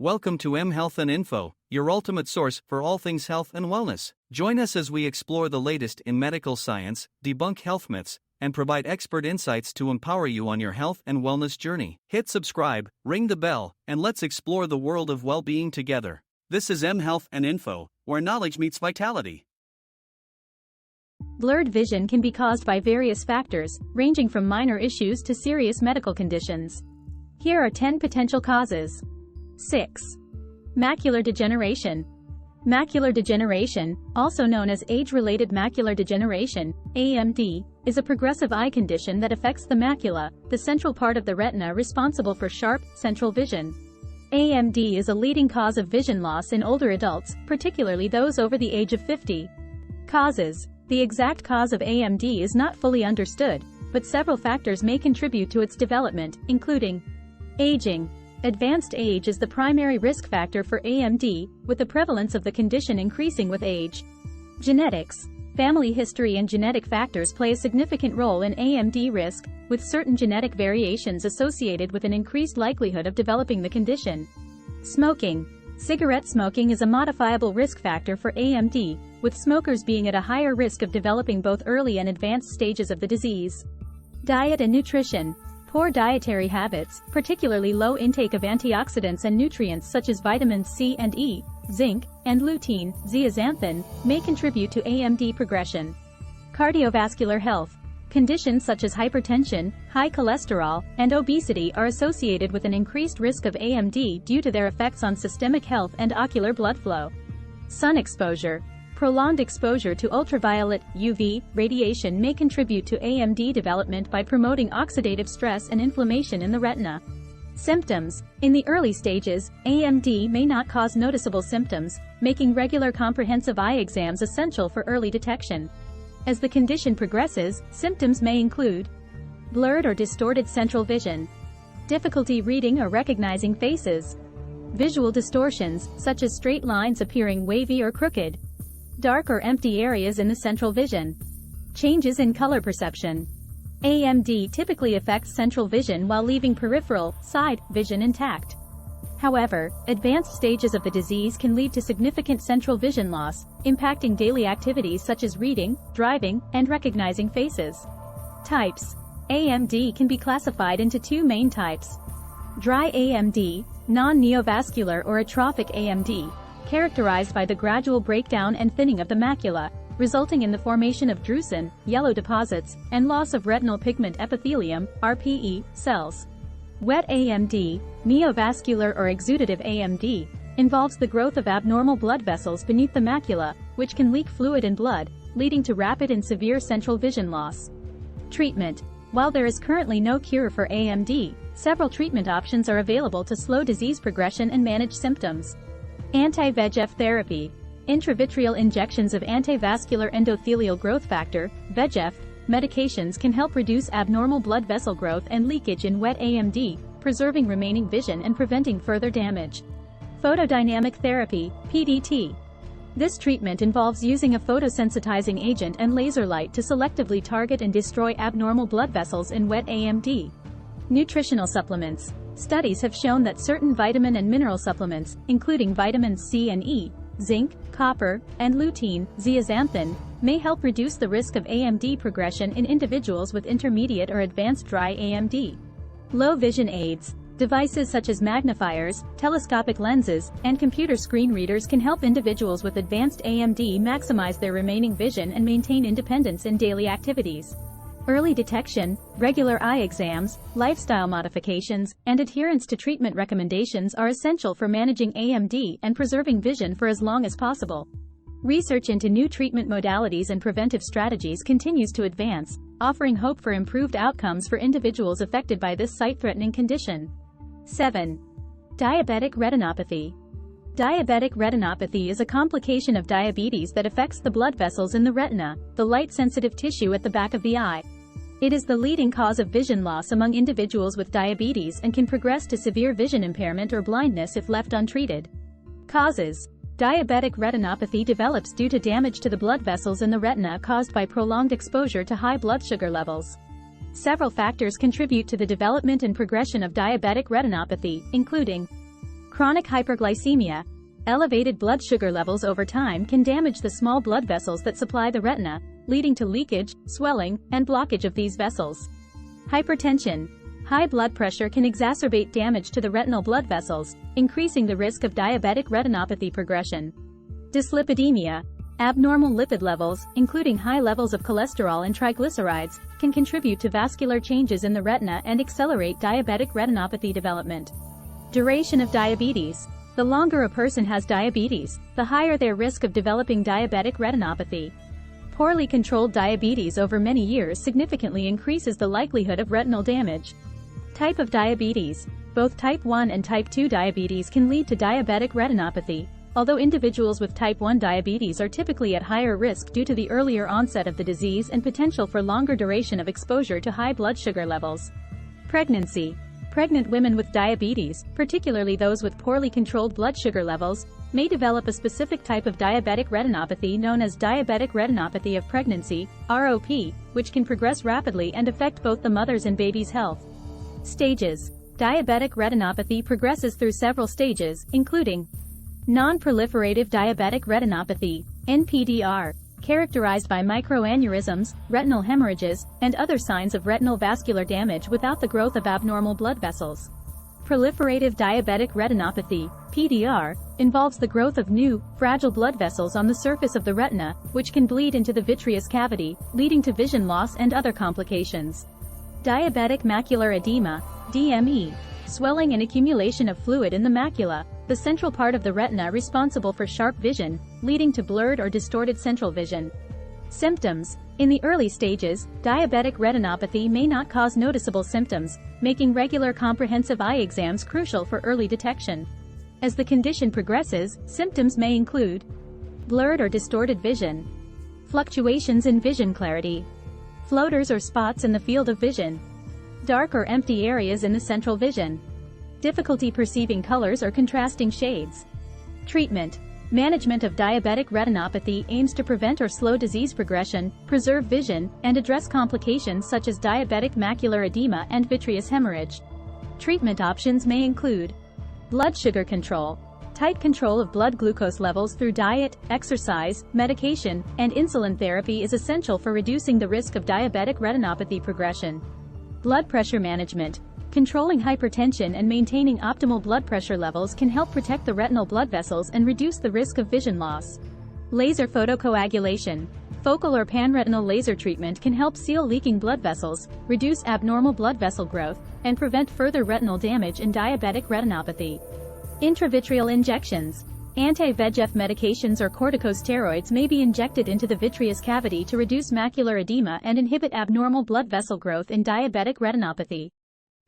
Welcome to M Health and Info, your ultimate source for all things health and wellness. Join us as we explore the latest in medical science, debunk health myths, and provide expert insights to empower you on your health and wellness journey. Hit subscribe, ring the bell, and let's explore the world of well-being together. This is M Health and Info, where knowledge meets vitality. Blurred vision can be caused by various factors, ranging from minor issues to serious medical conditions. Here are 10 potential causes. 6. Macular degeneration. Macular degeneration, also known as age-related macular degeneration, AMD, is a progressive eye condition that affects the macula, the central part of the retina responsible for sharp, central vision. AMD is a leading cause of vision loss in older adults, particularly those over the age of 50. Causes. The exact cause of AMD is not fully understood, but several factors may contribute to its development, including aging. Advanced age is the primary risk factor for AMD, with the prevalence of the condition increasing with age. Genetics. Family history and genetic factors play a significant role in AMD risk, with certain genetic variations associated with an increased likelihood of developing the condition. Smoking. Cigarette smoking is a modifiable risk factor for AMD, with smokers being at a higher risk of developing both early and advanced stages of the disease. Diet and nutrition. Poor dietary habits, particularly low intake of antioxidants and nutrients such as vitamins C and E, zinc, and lutein, zeaxanthin, may contribute to AMD progression. Cardiovascular health. Conditions such as hypertension, high cholesterol, and obesity are associated with an increased risk of AMD due to their effects on systemic health and ocular blood flow. Sun exposure. Prolonged exposure to ultraviolet, UV, radiation may contribute to AMD development by promoting oxidative stress and inflammation in the retina. Symptoms. In the early stages, AMD may not cause noticeable symptoms, making regular comprehensive eye exams essential for early detection. As the condition progresses, symptoms may include blurred or distorted central vision, difficulty reading or recognizing faces, visual distortions, such as straight lines appearing wavy or crooked, dark or empty areas in the central vision, changes in color perception. AMD typically affects central vision while leaving peripheral, side, vision intact. However, advanced stages of the disease can lead to significant central vision loss, impacting daily activities such as reading, driving, and recognizing faces. Types. AMD can be classified into two main types. Dry AMD, non-neovascular or atrophic AMD, characterized by the gradual breakdown and thinning of the macula, resulting in the formation of drusen, yellow deposits, and loss of retinal pigment epithelium, RPE, cells. Wet AMD, neovascular or exudative AMD, involves the growth of abnormal blood vessels beneath the macula, which can leak fluid and blood, leading to rapid and severe central vision loss. Treatment. While there is currently no cure for AMD, several treatment options are available to slow disease progression and manage symptoms. Anti-VEGF therapy. Intravitreal injections of antivascular endothelial growth factor, VEGF, medications can help reduce abnormal blood vessel growth and leakage in wet AMD, preserving remaining vision and preventing further damage. Photodynamic therapy, PDT. This treatment involves using a photosensitizing agent and laser light to selectively target and destroy abnormal blood vessels in wet AMD. Nutritional supplements. Studies have shown that certain vitamin and mineral supplements, including vitamins C and E, zinc, copper, and lutein, zeaxanthin, may help reduce the risk of AMD progression in individuals with intermediate or advanced dry AMD. Low vision aids. Devices such as magnifiers, telescopic lenses, and computer screen readers can help individuals with advanced AMD maximize their remaining vision and maintain independence in daily activities. Early detection, regular eye exams, lifestyle modifications, and adherence to treatment recommendations are essential for managing AMD and preserving vision for as long as possible. Research into new treatment modalities and preventive strategies continues to advance, offering hope for improved outcomes for individuals affected by this sight-threatening condition. 7. Diabetic retinopathy. Diabetic retinopathy is a complication of diabetes that affects the blood vessels in the retina, the light-sensitive tissue at the back of the eye. It is the leading cause of vision loss among individuals with diabetes and can progress to severe vision impairment or blindness if left untreated. Causes. Diabetic retinopathy develops due to damage to the blood vessels in the retina caused by prolonged exposure to high blood sugar levels. Several factors contribute to the development and progression of diabetic retinopathy, including Chronic hyperglycemia. Elevated blood sugar levels over time can damage the small blood vessels that supply the retina, leading to leakage, swelling, and blockage of these vessels. Hypertension. High blood pressure can exacerbate damage to the retinal blood vessels, increasing the risk of diabetic retinopathy progression. Dyslipidemia. Abnormal lipid levels, including high levels of cholesterol and triglycerides, can contribute to vascular changes in the retina and accelerate diabetic retinopathy development. Duration of diabetes. The longer a person has diabetes, the higher their risk of developing diabetic retinopathy. Poorly controlled diabetes over many years significantly increases the likelihood of retinal damage. Type of diabetes. Both type 1 and type 2 diabetes can lead to diabetic retinopathy, although individuals with type 1 diabetes are typically at higher risk due to the earlier onset of the disease and potential for longer duration of exposure to high blood sugar levels. Pregnancy. Pregnant women with diabetes, particularly those with poorly controlled blood sugar levels, may develop a specific type of diabetic retinopathy known as diabetic retinopathy of pregnancy, ROP, which can progress rapidly and affect both the mother's and baby's health. Stages. Diabetic retinopathy progresses through several stages, including non-proliferative diabetic retinopathy, NPDR, characterized by microaneurysms, retinal hemorrhages, and other signs of retinal vascular damage without the growth of abnormal blood vessels. Proliferative diabetic retinopathy, PDR, involves the growth of new, fragile blood vessels on the surface of the retina, which can bleed into the vitreous cavity, leading to vision loss and other complications. Diabetic macular edema, DME, swelling and accumulation of fluid in the macula, the central part of the retina responsible for sharp vision, leading to blurred or distorted central vision. Symptoms. In the early stages, diabetic retinopathy may not cause noticeable symptoms, making regular comprehensive eye exams crucial for early detection. As the condition progresses, symptoms may include blurred or distorted vision, fluctuations in vision clarity, floaters or spots in the field of vision, dark or empty areas in the central vision, difficulty perceiving colors or contrasting shades. Treatment. Management of diabetic retinopathy aims to prevent or slow disease progression, preserve vision, and address complications such as diabetic macular edema and vitreous hemorrhage. Treatment options may include blood sugar control. Tight control of blood glucose levels through diet, exercise, medication, and insulin therapy is essential for reducing the risk of diabetic retinopathy progression. Blood pressure management. Controlling hypertension and maintaining optimal blood pressure levels can help protect the retinal blood vessels and reduce the risk of vision loss. Laser photocoagulation. Focal or panretinal laser treatment can help seal leaking blood vessels, reduce abnormal blood vessel growth, and prevent further retinal damage in diabetic retinopathy. Intravitreal injections. Anti-VEGF medications or corticosteroids may be injected into the vitreous cavity to reduce macular edema and inhibit abnormal blood vessel growth in diabetic retinopathy.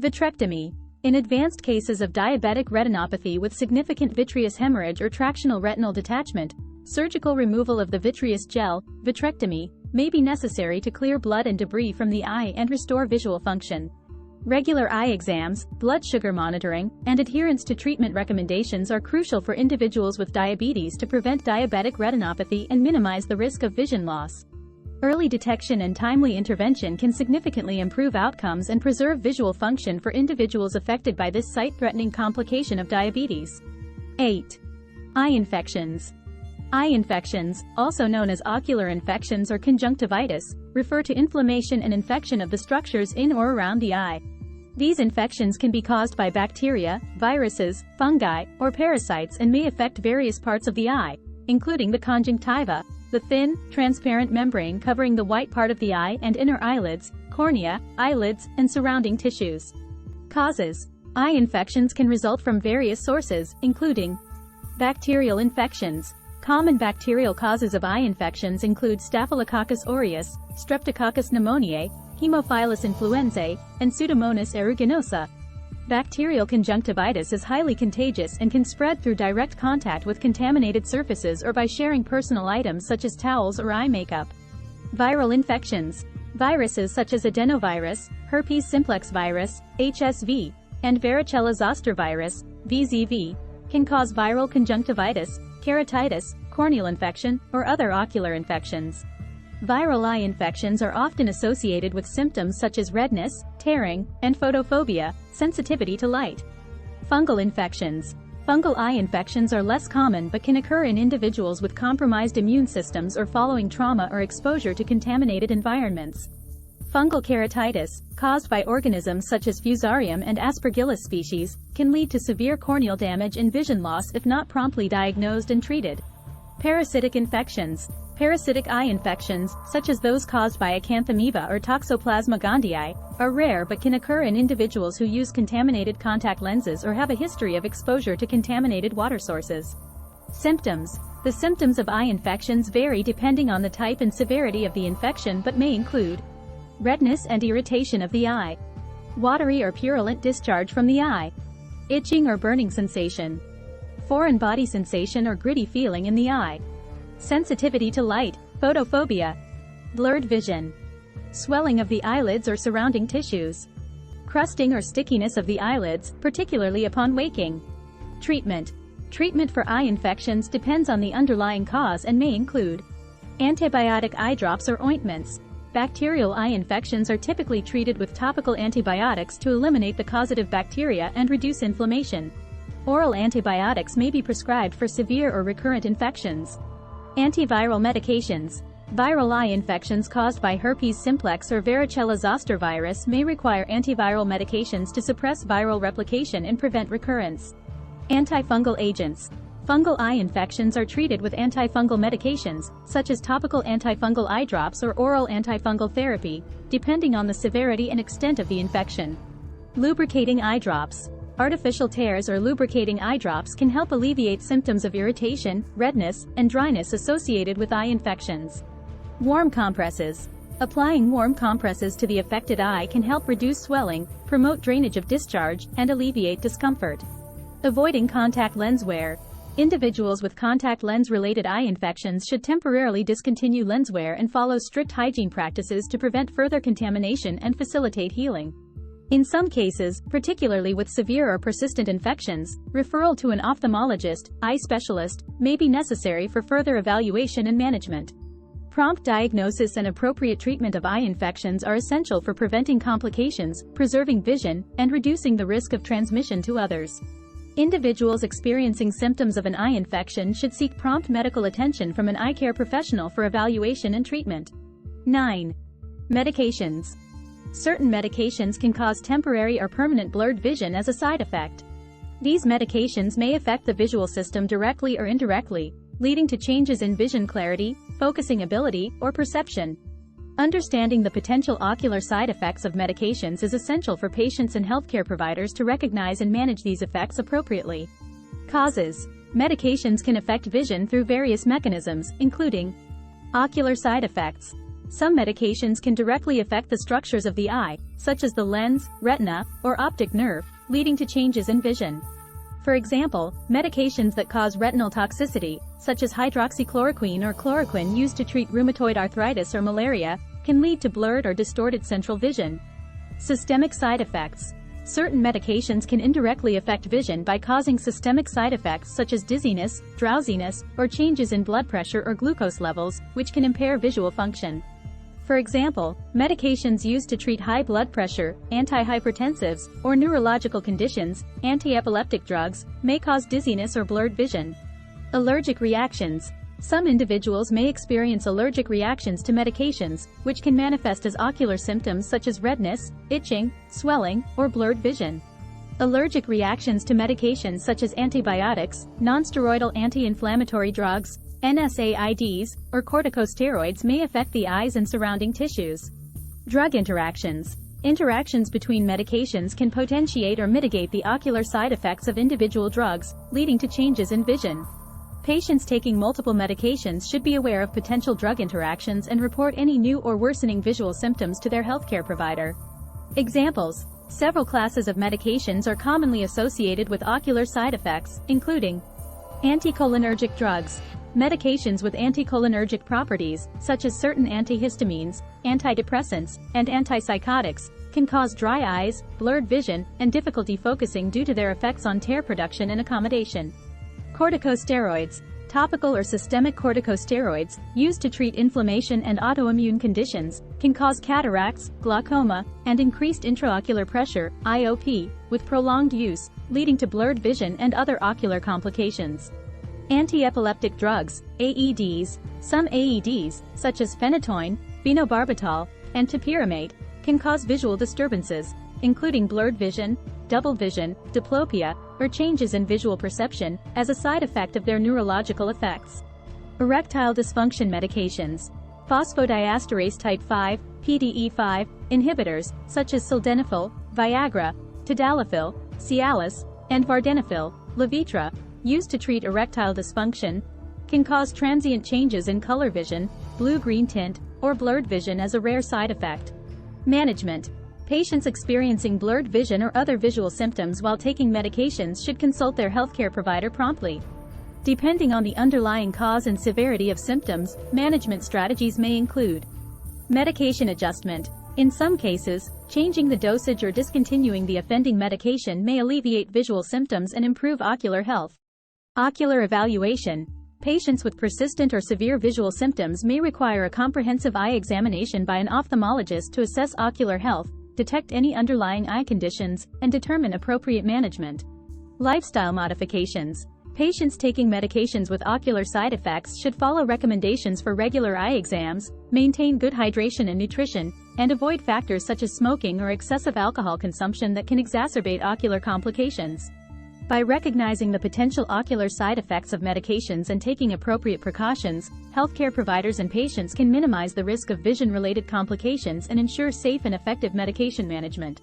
Vitrectomy. In advanced cases of diabetic retinopathy with significant vitreous hemorrhage or tractional retinal detachment, surgical removal of the vitreous gel, vitrectomy, may be necessary to clear blood and debris from the eye and restore visual function. Regular eye exams, blood sugar monitoring, and adherence to treatment recommendations are crucial for individuals with diabetes to prevent diabetic retinopathy and minimize the risk of vision loss. Early detection and timely intervention can significantly improve outcomes and preserve visual function for individuals affected by this sight-threatening complication of diabetes. 8. Eye infections. Eye infections, also known as ocular infections or conjunctivitis, refer to inflammation and infection of the structures in or around the eye. These infections can be caused by bacteria, viruses, fungi, or parasites and may affect various parts of the eye, including the conjunctiva, the thin, transparent membrane covering the white part of the eye and inner eyelids, cornea, eyelids, and surrounding tissues. Causes. Eye infections can result from various sources, including bacterial infections. Common bacterial causes of eye infections include Staphylococcus aureus, Streptococcus pneumoniae, Haemophilus influenzae, and Pseudomonas aeruginosa. Bacterial conjunctivitis is highly contagious and can spread through direct contact with contaminated surfaces or by sharing personal items such as towels or eye makeup. Viral infections. Viruses such as adenovirus, herpes simplex virus, HSV, and varicella zoster virus, VZV, can cause viral conjunctivitis, keratitis, corneal infection, or other ocular infections. Viral eye infections are often associated with symptoms such as redness, tearing, and photophobia, sensitivity to light. Fungal infections. Fungal eye infections are less common but can occur in individuals with compromised immune systems or following trauma or exposure to contaminated environments. Fungal keratitis, caused by organisms such as Fusarium and Aspergillus species, can lead to severe corneal damage and vision loss if not promptly diagnosed and treated. Parasitic infections. Parasitic eye infections, such as those caused by Acanthamoeba or Toxoplasma gondii, are rare but can occur in individuals who use contaminated contact lenses or have a history of exposure to contaminated water sources. Symptoms. The symptoms of eye infections vary depending on the type and severity of the infection but may include redness and irritation of the eye, watery or purulent discharge from the eye, itching or burning sensation, foreign body sensation or gritty feeling in the eye, sensitivity to light, photophobia, blurred vision, swelling of the eyelids or surrounding tissues, crusting or stickiness of the eyelids, particularly upon waking. Treatment. Treatment for eye infections depends on the underlying cause and may include antibiotic eye drops or ointments. Bacterial eye infections are typically treated with topical antibiotics to eliminate the causative bacteria and reduce inflammation. Oral antibiotics may be prescribed for severe or recurrent infections. Antiviral medications. Viral eye infections caused by herpes simplex or varicella zoster virus may require antiviral medications to suppress viral replication and prevent recurrence. Antifungal agents. Fungal eye infections are treated with antifungal medications, such as topical antifungal eye drops or oral antifungal therapy, depending on the severity and extent of the infection. Lubricating eye drops. Artificial tears or lubricating eye drops can help alleviate symptoms of irritation, redness, and dryness associated with eye infections. Warm compresses. Applying warm compresses to the affected eye can help reduce swelling, promote drainage of discharge, and alleviate discomfort. Avoiding contact lens wear. Individuals with contact lens-related eye infections should temporarily discontinue lens wear and follow strict hygiene practices to prevent further contamination and facilitate healing. In some cases, particularly with severe or persistent infections, referral to an ophthalmologist, eye specialist, may be necessary for further evaluation and management. Prompt diagnosis and appropriate treatment of eye infections are essential for preventing complications, preserving vision, and reducing the risk of transmission to others. Individuals experiencing symptoms of an eye infection should seek prompt medical attention from an eye care professional for evaluation and treatment. 9. Medications. Certain medications can cause temporary or permanent blurred vision as a side effect. These medications may affect the visual system directly or indirectly, leading to changes in vision clarity, focusing ability, or perception. Understanding the potential ocular side effects of medications is essential for patients and healthcare providers to recognize and manage these effects appropriately. Causes. Medications can affect vision through various mechanisms, including ocular side effects. Some medications can directly affect the structures of the eye, such as the lens, retina, or optic nerve, leading to changes in vision. For example, medications that cause retinal toxicity, such as hydroxychloroquine or chloroquine used to treat rheumatoid arthritis or malaria, can lead to blurred or distorted central vision. Systemic side effects. Certain medications can indirectly affect vision by causing systemic side effects such as dizziness, drowsiness, or changes in blood pressure or glucose levels, which can impair visual function. For example, medications used to treat high blood pressure, antihypertensives, or neurological conditions, anti-epileptic drugs, may cause dizziness or blurred vision. Allergic reactions. Some individuals may experience allergic reactions to medications, which can manifest as ocular symptoms such as redness, itching, swelling, or blurred vision. Allergic reactions to medications such as antibiotics, nonsteroidal anti-inflammatory drugs, NSAIDs, or corticosteroids may affect the eyes and surrounding tissues. Drug interactions. Interactions between medications can potentiate or mitigate the ocular side effects of individual drugs, leading to changes in vision. Patients taking multiple medications should be aware of potential drug interactions and report any new or worsening visual symptoms to their healthcare provider. Examples. Several classes of medications are commonly associated with ocular side effects, including anticholinergic drugs. Medications with anticholinergic properties, such as certain antihistamines, antidepressants, and antipsychotics, can cause dry eyes, blurred vision, and difficulty focusing due to their effects on tear production and accommodation. Corticosteroids. Topical or systemic corticosteroids, used to treat inflammation and autoimmune conditions, can cause cataracts, glaucoma, and increased intraocular pressure, IOP, with prolonged use, leading to blurred vision and other ocular complications. Anti-epileptic drugs, AEDs. Some AEDs, such as phenytoin, phenobarbital, and topiramate, can cause visual disturbances, including blurred vision, double vision, diplopia, or changes in visual perception, as a side effect of their neurological effects. Erectile dysfunction medications. Phosphodiesterase type 5, PDE5, inhibitors, such as sildenafil, Viagra, tadalafil, Cialis, and vardenafil, Levitra, used to treat erectile dysfunction, can cause transient changes in color vision, blue-green tint, or blurred vision as a rare side effect. Management. Patients experiencing blurred vision or other visual symptoms while taking medications should consult their healthcare provider promptly. Depending on the underlying cause and severity of symptoms, management strategies may include medication adjustment. In some cases, changing the dosage or discontinuing the offending medication may alleviate visual symptoms and improve ocular health. Ocular evaluation. Patients with persistent or severe visual symptoms may require a comprehensive eye examination by an ophthalmologist to assess ocular health, detect any underlying eye conditions, and determine appropriate management. Lifestyle modifications. Patients taking medications with ocular side effects should follow recommendations for regular eye exams, maintain good hydration and nutrition, and avoid factors such as smoking or excessive alcohol consumption that can exacerbate ocular complications. By recognizing the potential ocular side effects of medications and taking appropriate precautions, healthcare providers and patients can minimize the risk of vision-related complications and ensure safe and effective medication management.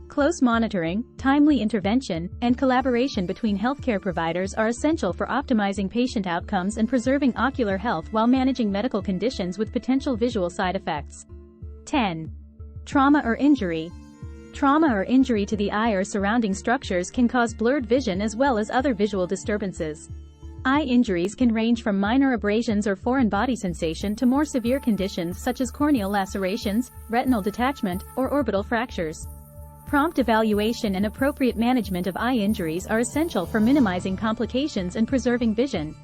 Close monitoring, timely intervention, and collaboration between healthcare providers are essential for optimizing patient outcomes and preserving ocular health while managing medical conditions with potential visual side effects. 10. Trauma or injury. Trauma or injury to the eye or surrounding structures can cause blurred vision as well as other visual disturbances. Eye injuries can range from minor abrasions or foreign body sensation to more severe conditions such as corneal lacerations, retinal detachment, or orbital fractures. Prompt evaluation and appropriate management of eye injuries are essential for minimizing complications and preserving vision.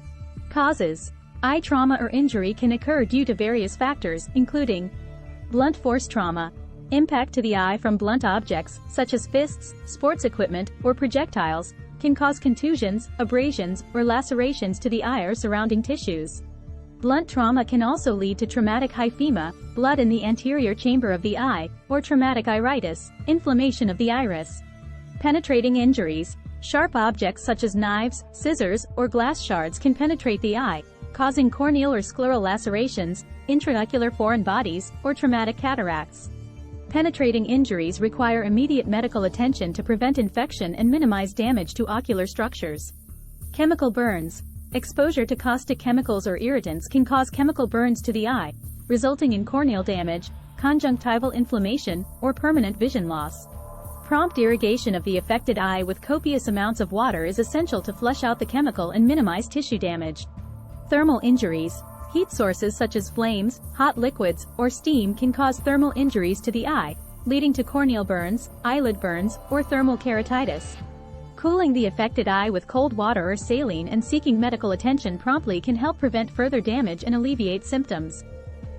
Causes. Eye trauma or injury can occur due to various factors, including blunt force trauma. Impact to the eye from blunt objects, such as fists, sports equipment, or projectiles, can cause contusions, abrasions, or lacerations to the eye or surrounding tissues. Blunt trauma can also lead to traumatic hyphema, blood in the anterior chamber of the eye, or traumatic iritis, inflammation of the iris. Penetrating injuries. Sharp objects such as knives, scissors, or glass shards can penetrate the eye, causing corneal or scleral lacerations, intraocular foreign bodies, or traumatic cataracts. Penetrating injuries require immediate medical attention to prevent infection and minimize damage to ocular structures. Chemical burns. Exposure to caustic chemicals or irritants can cause chemical burns to the eye, resulting in corneal damage, conjunctival inflammation, or permanent vision loss. Prompt irrigation of the affected eye with copious amounts of water is essential to flush out the chemical and minimize tissue damage. Thermal injuries. Heat sources such as flames, hot liquids, or steam can cause thermal injuries to the eye, leading to corneal burns, eyelid burns, or thermal keratitis. Cooling the affected eye with cold water or saline and seeking medical attention promptly can help prevent further damage and alleviate symptoms.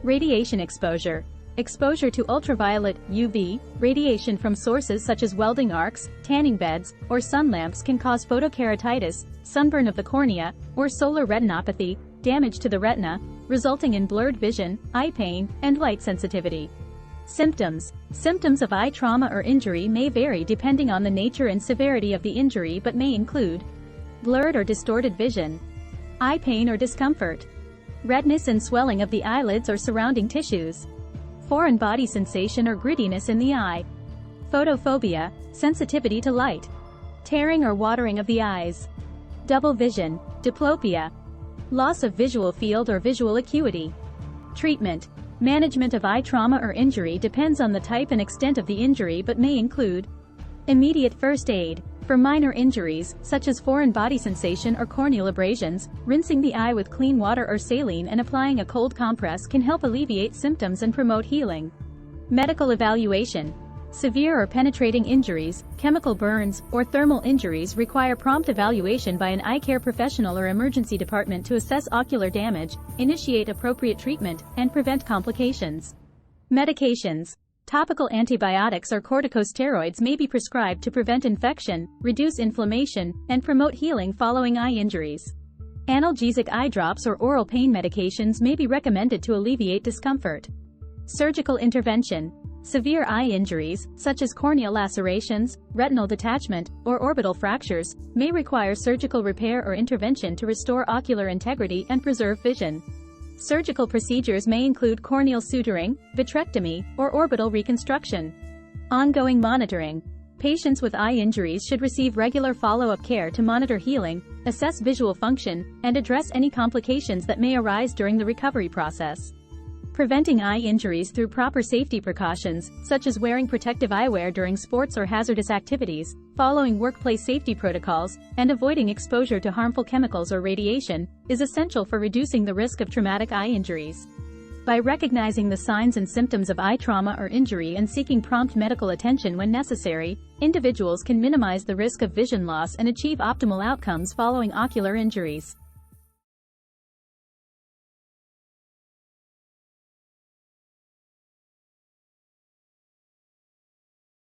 Radiation exposure. Exposure to ultraviolet (UV) radiation from sources such as welding arcs, tanning beds, or sun lamps can cause photokeratitis, sunburn of the cornea, or solar retinopathy, damage to the retina, resulting in blurred vision, eye pain, and light sensitivity. Symptoms. Symptoms of eye trauma or injury may vary depending on the nature and severity of the injury but may include blurred or distorted vision, eye pain or discomfort, redness and swelling of the eyelids or surrounding tissues, foreign body sensation or grittiness in the eye, photophobia, sensitivity to light, tearing or watering of the eyes, double vision, diplopia, loss of visual field or visual acuity. Treatment. Management of eye trauma or injury depends on the type and extent of the injury but may include immediate first aid. For minor injuries, such as foreign body sensation or corneal abrasions, rinsing the eye with clean water or saline and applying a cold compress can help alleviate symptoms and promote healing. Medical evaluation. Severe or penetrating injuries, chemical burns, or thermal injuries require prompt evaluation by an eye care professional or emergency department to assess ocular damage, initiate appropriate treatment, and prevent complications. Medications. Topical antibiotics or corticosteroids may be prescribed to prevent infection, reduce inflammation, and promote healing following eye injuries. Analgesic eye drops or oral pain medications may be recommended to alleviate discomfort. Surgical intervention. Severe eye injuries, such as corneal lacerations, retinal detachment, or orbital fractures, may require surgical repair or intervention to restore ocular integrity and preserve vision. Surgical procedures may include corneal suturing, vitrectomy, or orbital reconstruction. Ongoing monitoring. Patients with eye injuries should receive regular follow-up care to monitor healing, assess visual function, and address any complications that may arise during the recovery process. Preventing eye injuries through proper safety precautions, such as wearing protective eyewear during sports or hazardous activities, following workplace safety protocols, and avoiding exposure to harmful chemicals or radiation, is essential for reducing the risk of traumatic eye injuries. By recognizing the signs and symptoms of eye trauma or injury and seeking prompt medical attention when necessary, individuals can minimize the risk of vision loss and achieve optimal outcomes following ocular injuries.